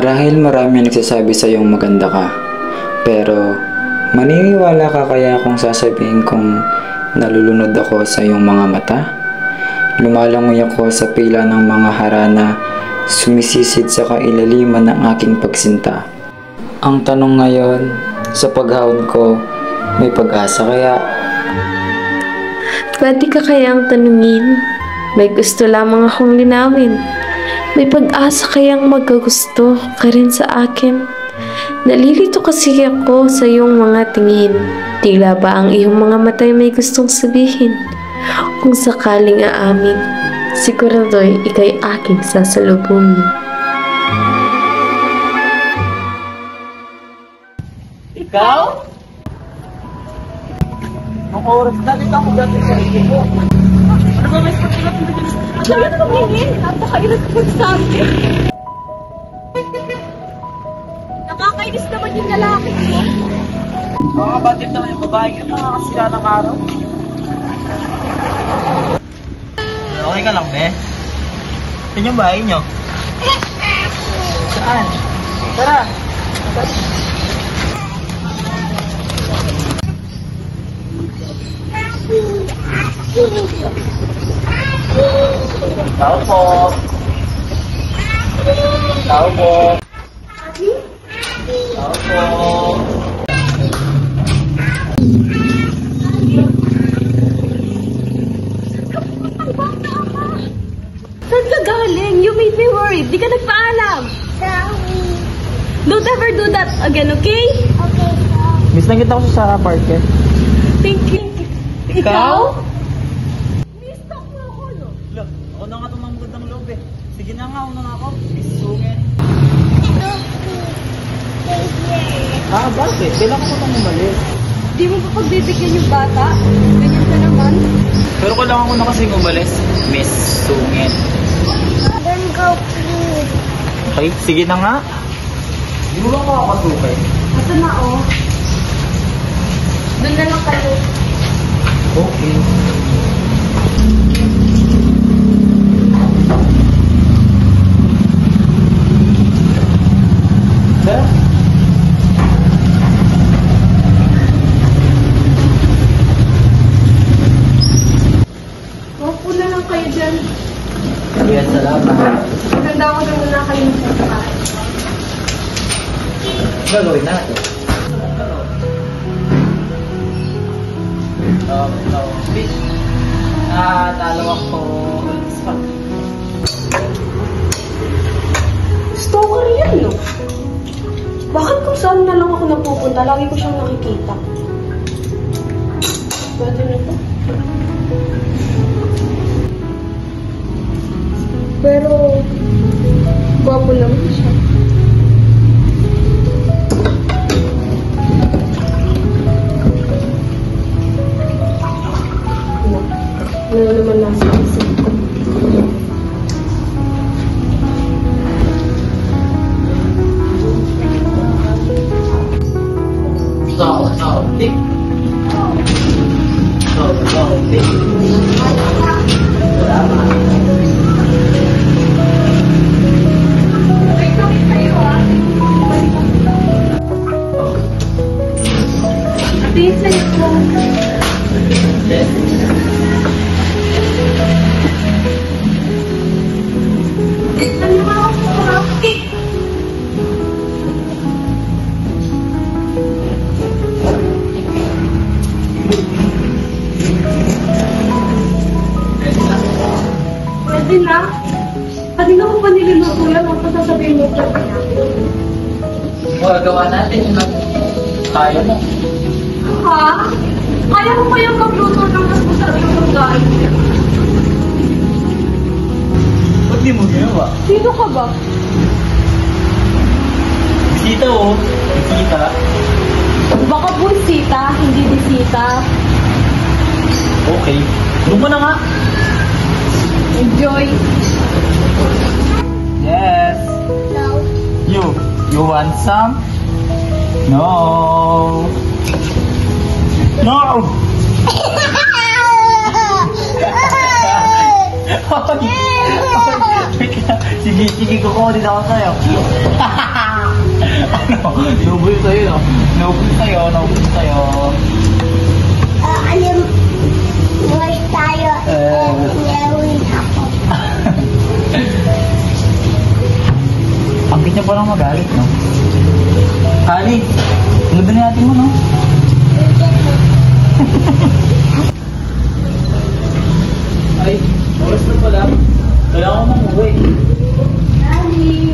Marahil marami nagsasabi sa iyong maganda ka. Pero, maniniwala ka kaya kung sasabihin kong nalulunod ako sa iyong mga mata? Lumalangoy ako sa pila ng mga harana, sumisisid sa kailaliman ng aking pagsinta. Ang tanong ngayon, sa paghaon ko, may pag-asa kaya? Pwede ka kayang tanungin? May gusto lamang akong linawin. May pag-asa kayang magkagusto ka rin sa akin? Nalilito kasi ako sa iyong mga tingin. Tila ba ang iyong mga matay may gustong sabihin? Kung sakaling aamin, sigurado'y ika'y aking sasalubungin. Ikaw? Ang oras na dito ako dati sa mo. Ano ba may sakilat na dito? Ang dami na tumingin. Napakailas ko sabi. Nakakainis naman yung lalaki mo. Mga batid naman yung babae yung nakakasila ng araw. Okay ka lang, be? Saan yung bahay nyo? Saan? Tara! Tao po! Tao po! Tao po! Saan ka galing? You made me worried. Di ka nagpaalam. Sorry. Don't ever do that again, okay? Okay, so. Miss na kita ko sa park eh. Thank you. Ikaw? Miss-talk mo ako, no? Look, ako na nga itong mga magandang loob eh. Sige na nga, una nga ako. Miss Sungit. Ah, bakit? Kailan ko itong umalis? Di mo pa pagbibigyan yung bata? Ganyan ka naman. Pero kailangan ko na kasing umalis. Miss Sungit. Then go, please. Okay, sige na nga. Di mo ba makakasukay? Basta na, oh. Doon na lang kayo. Okay. Sir? Opo na lang kayo dyan. Yes, salamat. Maganda ako na muna kayo sa kain. Gagawin natin. Bitch. Talo ako. Stalker yan, no? Bakit kung saan na lang ako napupunta, lagi ko siyang nakikita? Pwede na to? Pero, gwapo naman siya. Ano naman nasa isip ko? Pwede na. Kanina ko pa niluluto yan. Huwag pa sasabihin mo pa niya. Magagawa natin yung kaya mo. Ha? Kaya mo pa yung magluto ng mas masarap yung pagkain. Ba't di mo ginawa? Sino ka ba? Bisita oh. Bisita. Baka bunsita, hindi bisita. Okay. Doon mo na nga. Enjoy. Yes. No. You want some? No. No! Sige, kukuha dito ako sa'yo. Ano? Nobul sa'yo, no? Nobul sa'yo, nobul sa'yo. Alam, buhay tayo. Ngawin ako. Ang niya parang magalit, no? Kali, laban natin mo, no? Ay, oras na pala. Kailangan ko mamuwi. Daddy.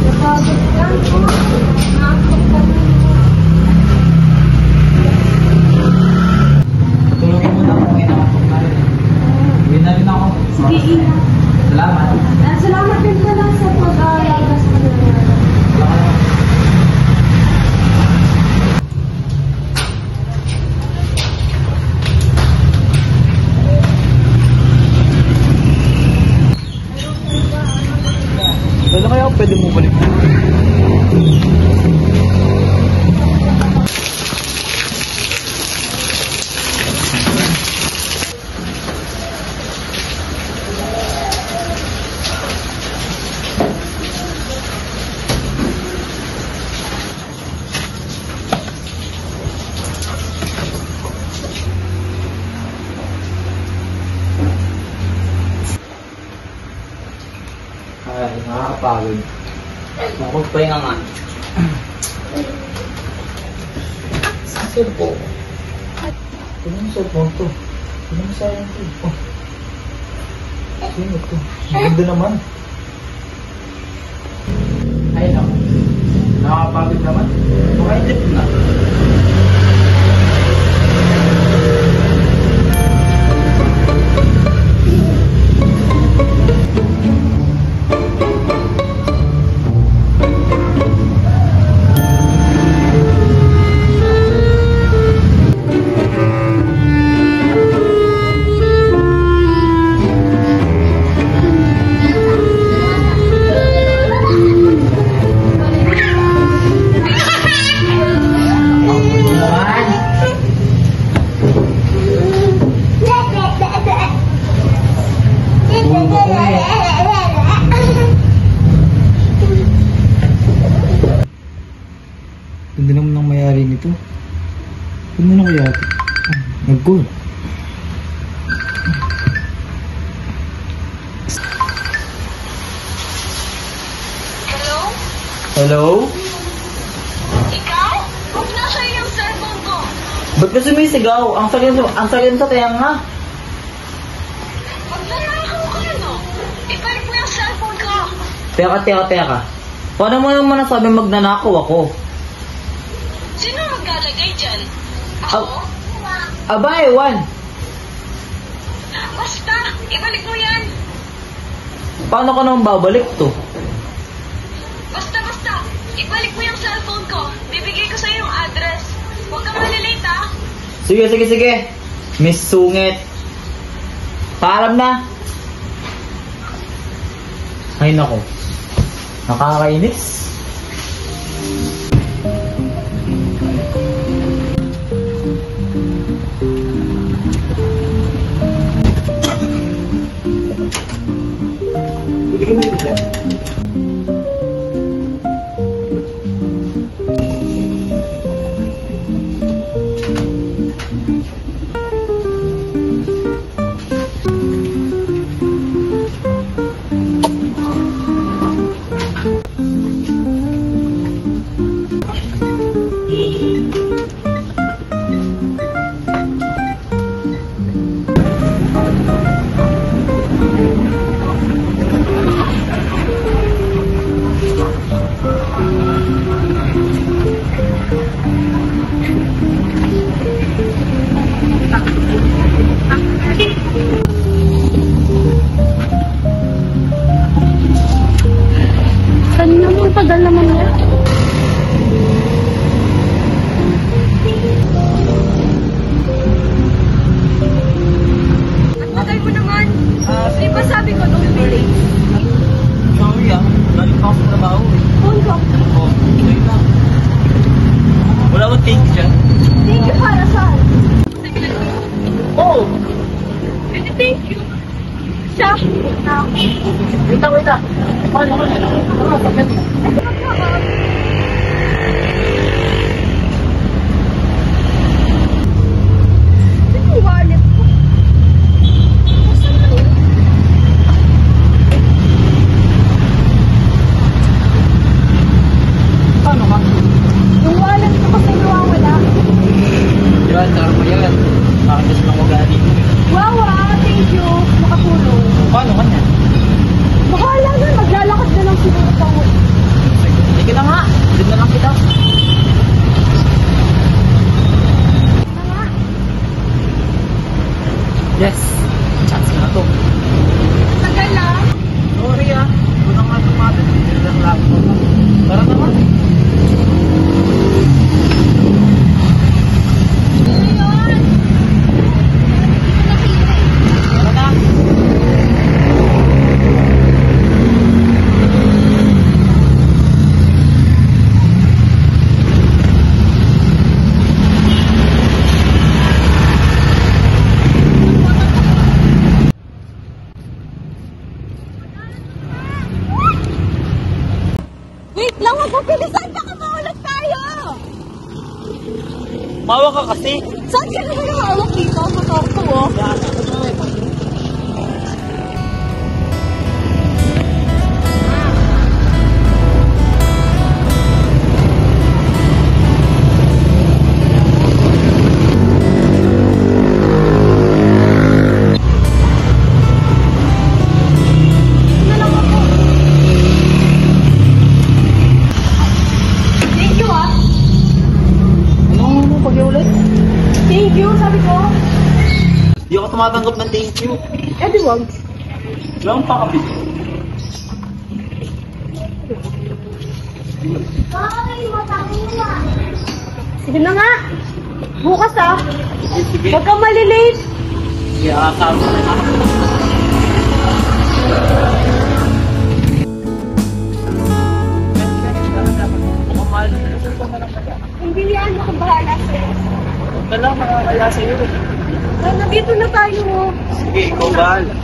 Napagod ka? Tulungin mo na ako ngayon ako. Uwi na rin ako. Sige, ina. Salamat. Salamat din pala sa pag-aalas mo na. Salamat. Kailan kaya pwede mo balik? Ay, nakakapagod. Makapagpahinga nga. Saan cellphone? Ano yung cellphone to? Ano yung sayang to? Oh. Sino to? Ang ganda naman. Ay, naku. Nakakapagod naman. Makaintip na. Ganda naman ang mayari nito. Ano na kaya ito? Nag-goal. Hello? Hello? Ikaw? Huwag na sa'yo yung cellphone ko. Ba't ka sumisigaw? Ang sakin sa kaya nga. Huwag na nakakaw ka, no? Ibalik mo yung cellphone ko. Teka. Paano mo naman nasabi magnanakaw ako? Sino maglalagay dyan? Ako? Aba, ewan. Basta, ibalik mo yan. Paano ka naman babalik to? Basta, ibalik mo yung cellphone ko. Bibigay ko sa'yo yung address. Huwag kang malilate, ha? Sige. Miss Sungit. Paalam na. Ay nako. Nakakainis. Kanina mo tagal naman niya. Ang tagal mo naman. Di ba sabi ko nung billing? Sorry galing pa ako sa trabaho eh. Phone ko. Oh, wait lang. Wala akong thank you dyan. Thank you para saan? Oh! Thank you. siya. Wait lang. Paano ka na? Bakit? Yung wallet ko. Paano ka? Yung wallet ko kasi nawawala. Yan, tama yan. Bakit kasi lang mag-aani? Wow, thank you. Makatulong. Paano ka na? Bahala na, maglalakad na lang siguro ako. Sige na nga. Doon na lang kita. Yes. Chance na to. Tagal lang. Sorry ah. Doon na nga tumatin. Hindi lang lang. Tara naman. Tara na. Wait lang, magpapilisan ka ka maulat tayo! Mawa ka kasi. Saan ka naman nakahawak dito? Motor ko, oh. Thank you, ah. Ano pag-iulit? Thank you, sabi ko. Hindi ako tumatanggap ng thank you. Eh, di wag. Lang pa kapit. Sige na nga. Bukas, ah. Sige. Huwag kang malilate. Kaya sabi ko na. Hindi yan, ako bahala sa'yo. Ito lang makakaya sa'yo. Nandito na tayo, oh. Sige, ikaw bahala.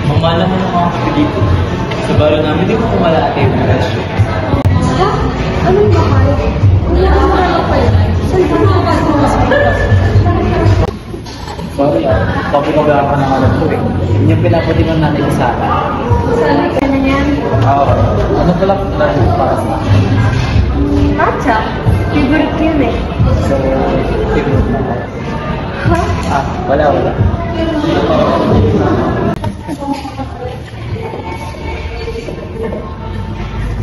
Mamala mo ng mga dito. Sa baro namin, di ko kumalaki yung presyo. Anong mahal? Wala ka mahal pa yun. Saan ka mahal mo mas Sorry ah, pag-umaga ka ng alam ko eh. Yun yung pinapatiman natin sa akin. Sanay ka na yan. Oo. Ano pala kung tayo para sa akin? Matcha? Favorite ko yun eh. So, favorite na ako. Ha? Ah, wala.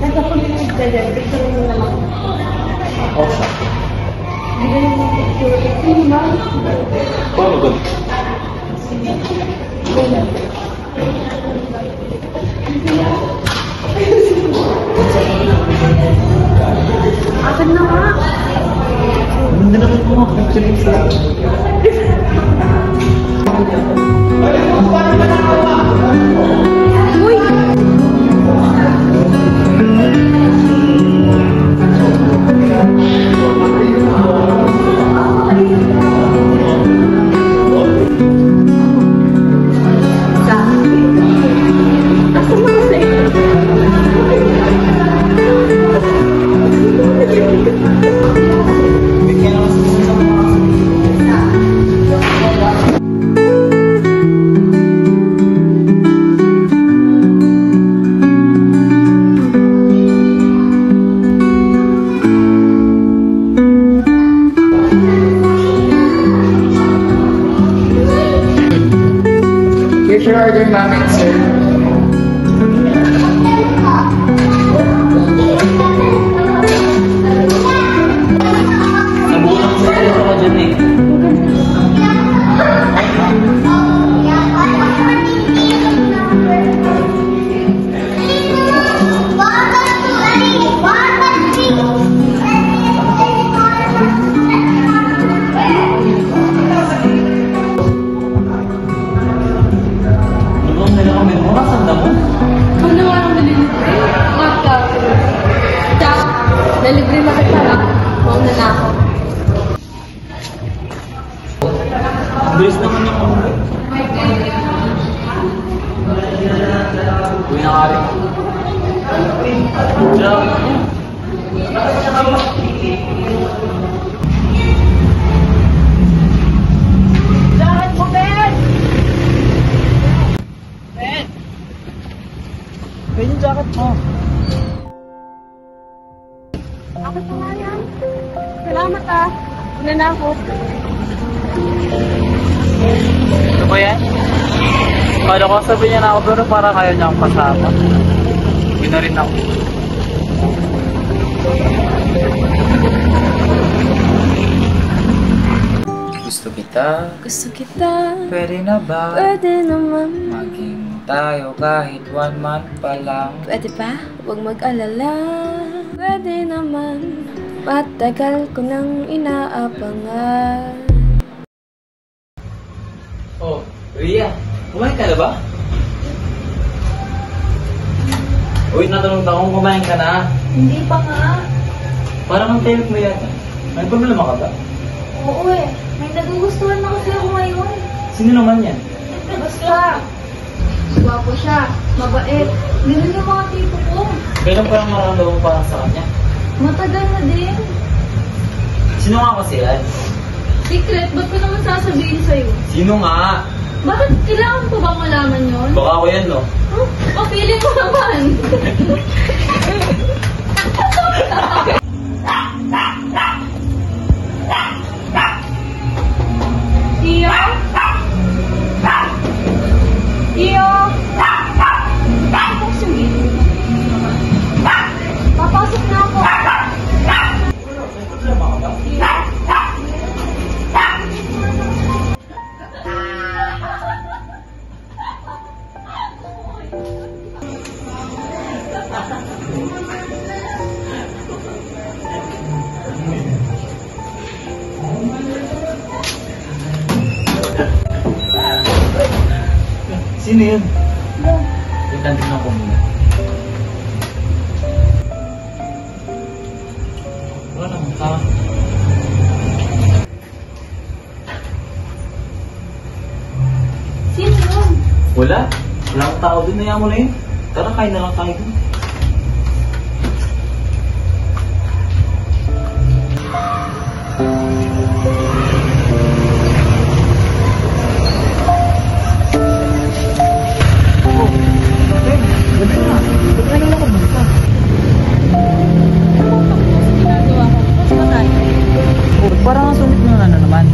Nagkakulinig ka dyan. Picture mo naman. Okay. Bigyan mo ng picture. Sino ba? Paano ba? Akin na nga. Hindi naman ko mga picture sa akin. Uy! Here's your order, ma'am and sir. Nabuo Uwi na ka rin. Jacket mo, Ben! Ben! Ben, yung jacket mo. Ako pa nga yan. Salamat ah. Una na ako. Ano ba yan? Kala ko sabi niya na ako pero para kaya niya akong kasama. Uwi na rin ako. Gusto kita. Gusto kita, Pwede na ba? pwede naman. Maging tayo kahit 1 month pa lang. Pwede ba? Huwag mag-alala. Pwede naman. Matagal ko nang inaabangan. Oh, Ria, kumain ka na ba? Uy, natanong ako kung kumain ka na. Hindi pa nga. Parang ang tayo mo yata. May problema ka ba? Oo eh. May nagugustuhan na kasi ako ngayon. Sino naman yan? Basta. Gwapo siya. Mabait. Ganun yung mga tipo ko. Kailan pa yung maramdaman mo parang sa kanya? Matagal na din. Sino nga kasi yan? Secret, ba't ko naman sasabihin sa'yo? Sino nga? Bakit kailangan ko bang malaman yun? Baka ako yan, no? Huh? O, feeling mo naman. Tio? Tio? Papasok sabihin. Papasok na ako. May problema ka ba? Sino yun? Wait lang, tignan ko muna. Wala naman ka. Sino yun? Wala? Wala akong tao dun. Naya mo na yun. Tara, kain na lang tayo dun. Parang ang sunit mo na naman.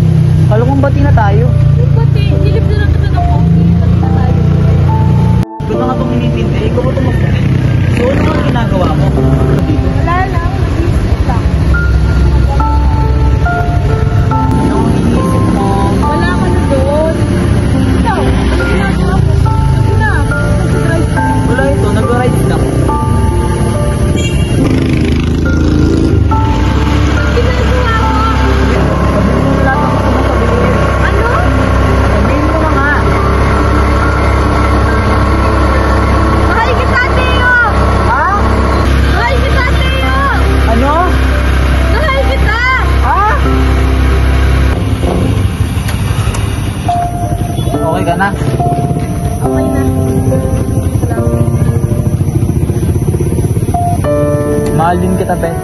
Kala kong bati na tayo. Pati, hilip na lang kita ng coffee. Pati na tayo. Doon na nga itong inintindi. Ikaw ba itong So, ano nga ginagawa mo? Dito. Wala lang, nag-iisip lang. Ano ang iniisip mo? Wala ka na doon. Ikaw, ano ginagawa mo? Sige na, mag-drive ka. Wala ito, nag-ride lang. Ginagawa mo? Wala kang gusto mo sabihin. Ano? Sabihin mo na nga. Mahal kita, Teo! Ha? Mahal kita, Teo! Ano? Mahal kita! Ha? Okay ka na? Okay na. Salamat. Mahal din kita, Beth.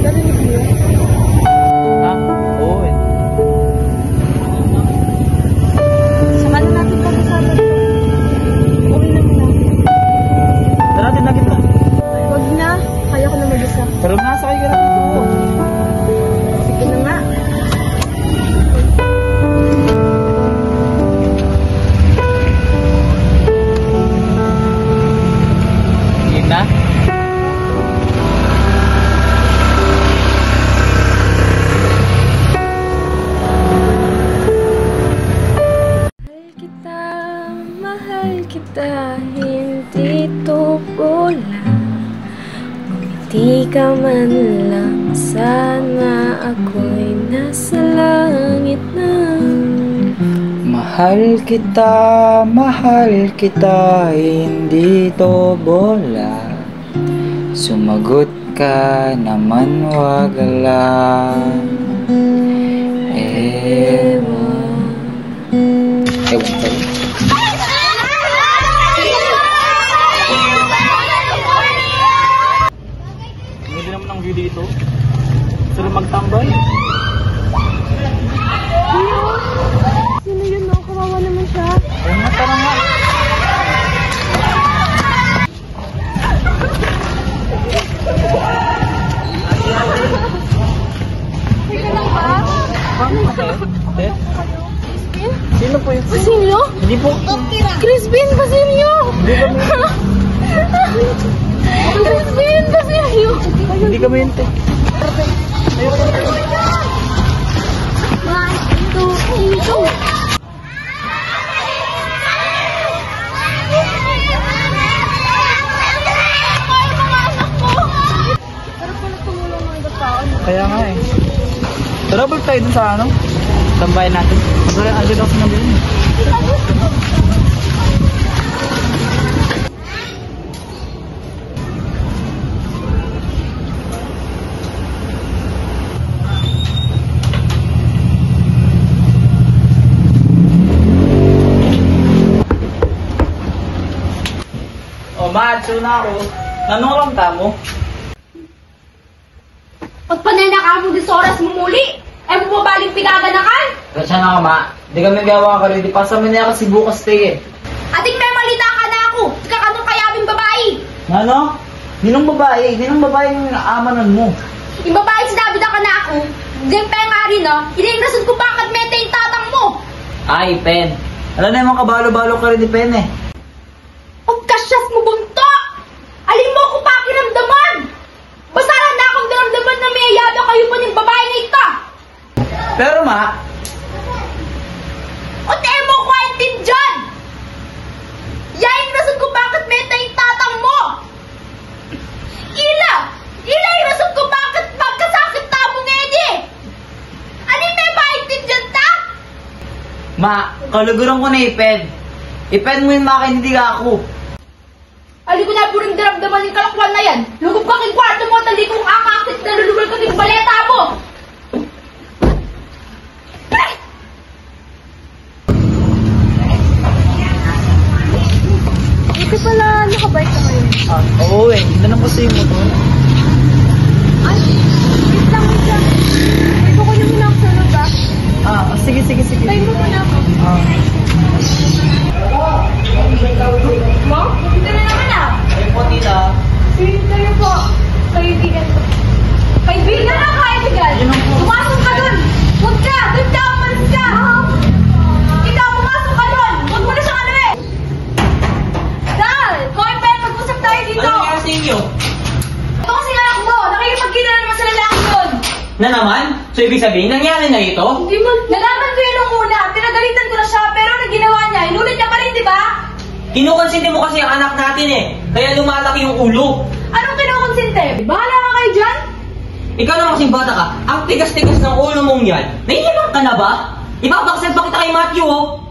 Narinig mo yun? Ha? Oo eh. Samahan na natin pag-usapan ito. Uwi na muna. Tara, tinagin ka. Huwag na. Kaya ko na mag-isa. Pero nasakay ka na dito. Sige na nga. Sige na. Mahal kita, hindi to bola. Ngumiti ka man lang, sana ako'y nasa langit na. Mahal kita, hindi to bola. Sumagot ka naman, wag lang. Ewan sa'yo. Hindi kami hinte. One, two, three, go. Kaya nga eh. Tara, balik tayo dun sa ano? Tambayan natin. Kasi andun ako sinabili. Oh, macho na ako. Nanong lang tamo? Pagpananaka mo din sa oras mo muli, ay mo mabaling pinaganakan. Kasi na ka, ma. Di kami gawa ka rin. Di pa sa manila kasi bukas tayo eh. Ating may malita ka na ako, kakanong kayabing babae. Ano? Ninong babae? Ninong babae yung amanan mo? Yung babae sinabi na ka na ako, diyan pa nga rin iniingrasan ko bakit mete yung tatang mo. Ay, Pen. Alam na yung mga kabalo-balo ka rin ni Pen eh. Pagkasyas mo bunto! Alin mo ako pakiramdaman! Basta lang na akong daramdaman na may ayada kayo pa ng babae na ita! Pero ma, O tayo mo ko dyan! Yain rason ko bakit meta yung tatang mo! Ila! Ila yung rason ko bakit magkasakit ta mo ngayon eh! Alin na yung maintindihan ta? ma, kaluguran ko na Pen. Ipen mo yung makin, hindi ka ako. Alin ko na puring daramdaman yung kalakwan na yan! Lugog ka king kwarto mo at hindi kong akakit na lulugal ka king baleta mo! Ito pala, nakabike ka ngayon. Ah, oo eh. Hindi na kasi yung motor. Ay, wait lang. May kukunin mo na ako sa loob. Ah, sige. Tayo mo muna ako. Ah. Mo? Hindi na naman Ay po, tita. Kayo po. Kaibigan ko. Kaibigan na kaibigan! Pumasok ka dun! Huwag ka! Doon ka! Umalis ka! Ikaw, pumasok ka dun! Huwag mo na siyang ano eh! Dal! Kung pa mag-usap tayo dito! Ano nangyari sa inyo? Ito kasi anak mo! Nakikipagkita naman sa lalaki yun! Na naman? So ibig sabihin, nangyari na ito? Hindi mo... Nalaman ko yun nung una! Pinagalitan ko na siya, pero ang ginawa niya, inulit niya pa rin, di ba? Kinukonsente mo kasi ang anak natin eh. Kaya lumalaki yung ulo. Anong kinukonsente? Bahala ka kayo dyan? Ikaw naman kasing bata ka, ang tigas-tigas ng ulo mong yan. Nahihirap ka na ba? Ipapakasal pa kita kay Matthew oh.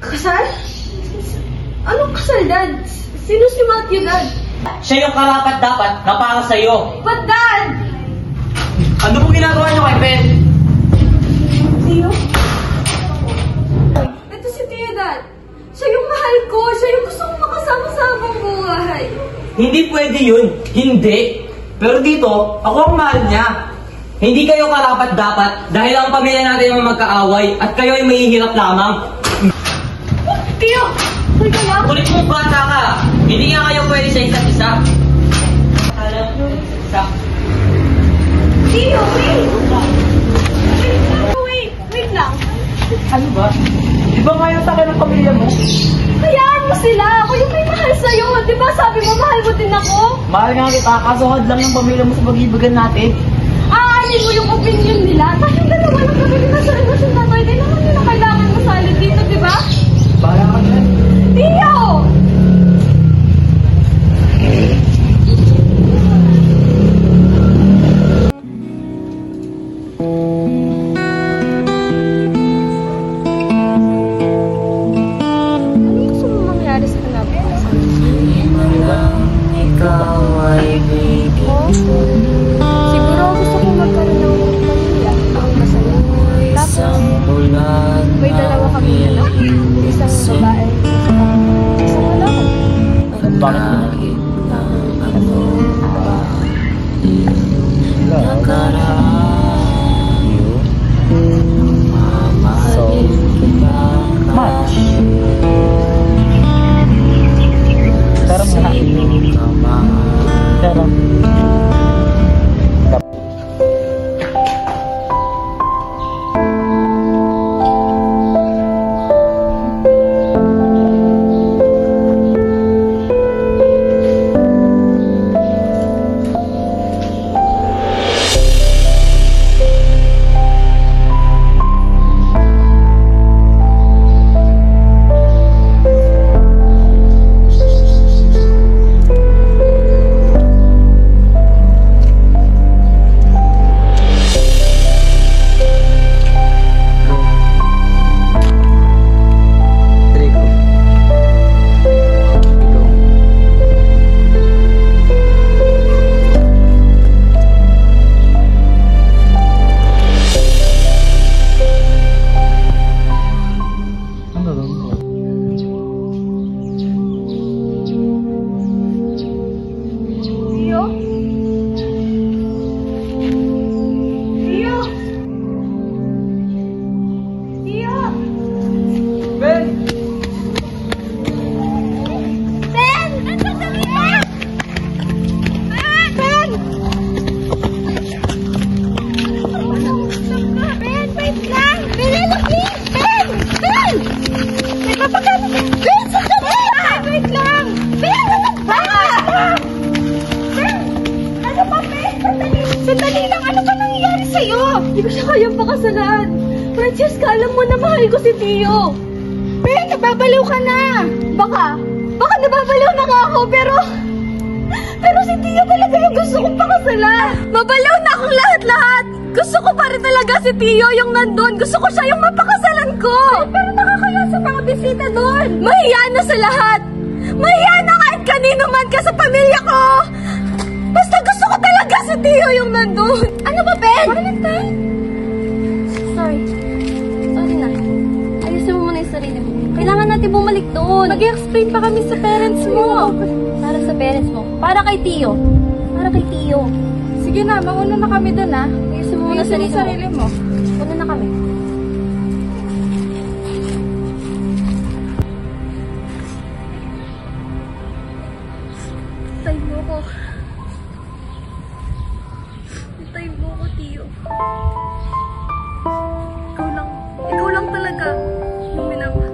Kasal? Anong kasal, Dad? Sino si Matthew, Dad? Siya yung karapat dapat na para sa'yo. But, Dad! Ano po ginagawa niyo kay Ben? Tio? Ito si Tio, Dad. Siya yung mahal ko. Siya yung gusto kong makasama sa habang buhay. Hindi pwede yun. Hindi. Pero dito, ako ang mahal niya. Hindi kayo karapat dapat dahil ang pamilya natin ang magkaaway at kayo ay mahihirap lamang. Tio! Hoy ka lang? Kulit mong bata ka. Hindi nga kayo pwede sa isa't isa. Isa. Tio, wait! Wait lang. Ano ba? Di ba ngayon sa akin ang pamilya mo? Hayaan mo sila. Ako yung may mahal sa'yo. Di ba sabi mo mahal mo din ako? Mahal nga kita, kaso had lang yung pamilya mo sa pag-ibigan natin. Aanin mo yung opinion nila. Tayong dalawa lang kami sa relasyon na tayo. Di naman nila kailangan masalit dito, di ba? Bahala ka dyan. Tio! Anong gusto mo mangyari sa kinabukasan? Siguro gusto ko magkaroon ng pamilya, ang masaya. Tapos, may dalawa kami anak. Isang babae, isang lalaki. Bakit mo? So, much. Sarap na. Sarap. sa'yo! Hindi ko siya kayang pakasalan. Francesca, alam mo na mahal ko si Tio. Ben, nababaliw ka na. Baka nababaliw na nga ako, pero si Tio talaga yung gusto kong pakasalan. Mabaliw na akong lahat-lahat. Gusto ko pa rin talaga si Tio yung nandun. Gusto ko siya yung mapakasalan ko. Pero nakakaya sa mga bisita doon. Mahiya na sa lahat. Mahiya na kahit kanino man ka sa pamilya ko. Basta gusto ko talaga si Tio yung nandun. Ano ba, Ben? Sorry na. Ayusin mo muna yung sarili mo. Kailangan natin bumalik doon. Mag-explain pa kami sa parents mo. Para sa parents mo. Para kay Tio. Sige na, mauna na kami doon, ha? Ayusin mo muna sarili mo. Una na kami. Hintayin mo ko. Hintayin mo ko, Tio. Ikaw lang talaga yung minamahal.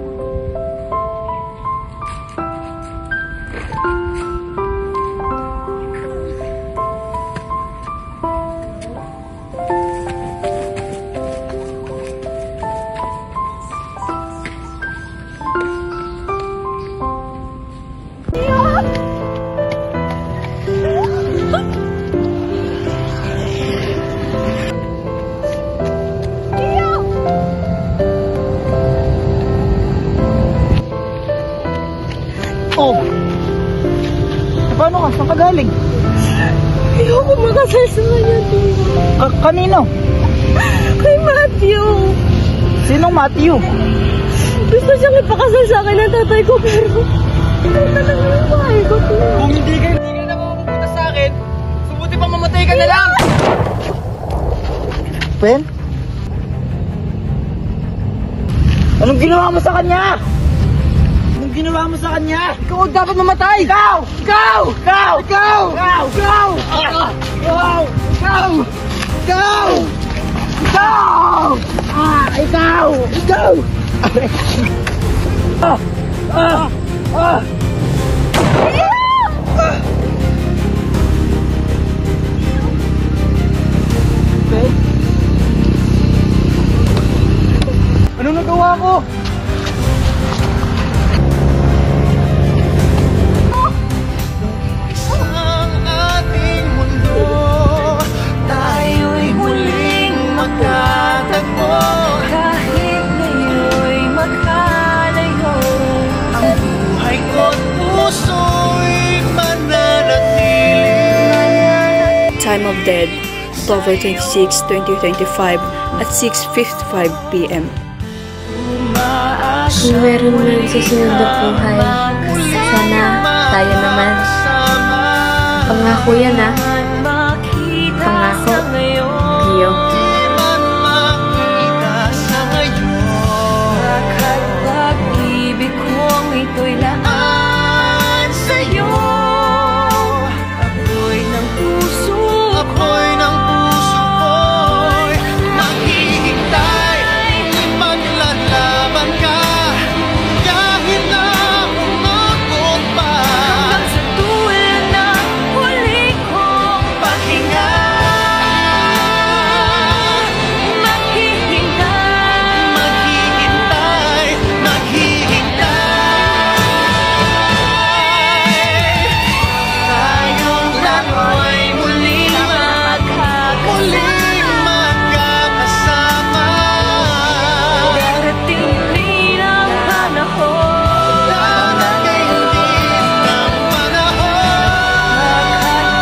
Oh! Paano ka? Saan ka galing? Ayoko makasal sa kanya, Tio. Kanino? Kay Matthew. Sinong Matthew? Gusto siyang ipakasal sa akin ng tatay ko, pero ikaw talaga yung bahay ko, Tio. Kung hindi ka na makapupunta sa akin, subuti pa mamatay ka na lang! Pen? Anong ginawa mo sa kanya? Anong ginawa mo sa kanya? Ikaw ang dapat mamatay! Ikaw! Ikaw! Ikaw! Ikaw! Ikaw! Ikaw! Ikaw! Ikaw! Ikaw! Ikaw! Ikaw! Ikaw! Ben? Anong nagawa ko? Ang ating mundo, tayo'y muling magkatagpo. Kahit ngayon'y magkalayo, ang buhay ko't puso'y mananatili. Time of death, October 26, 2025 at 6:55 p.m. Kung meron man sa sunod na buhay, sana tayo naman. Pangako yan, ha? Pangako, Tio. Pag-ibig kong ito'y laan sa'yo. Ako'y ng puso Ako'y ng puso ko'y maghihintay. Maglalaban ka kahit na umabot pa. hanggang sa dulo na huli kong Pahinga, maghihintay. maghihintay, maghihintay. Tayong dalawa't muling magkakasama. Darating rin ang panahon. Darating din ang panahon.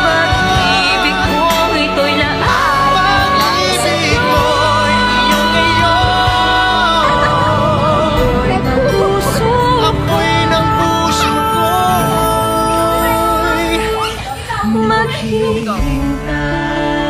Pag-ibig kong ito'y laan Pag-ibig ko'y iyong ngayon. puso. Ako'y ng puso ko'y Maghihintay.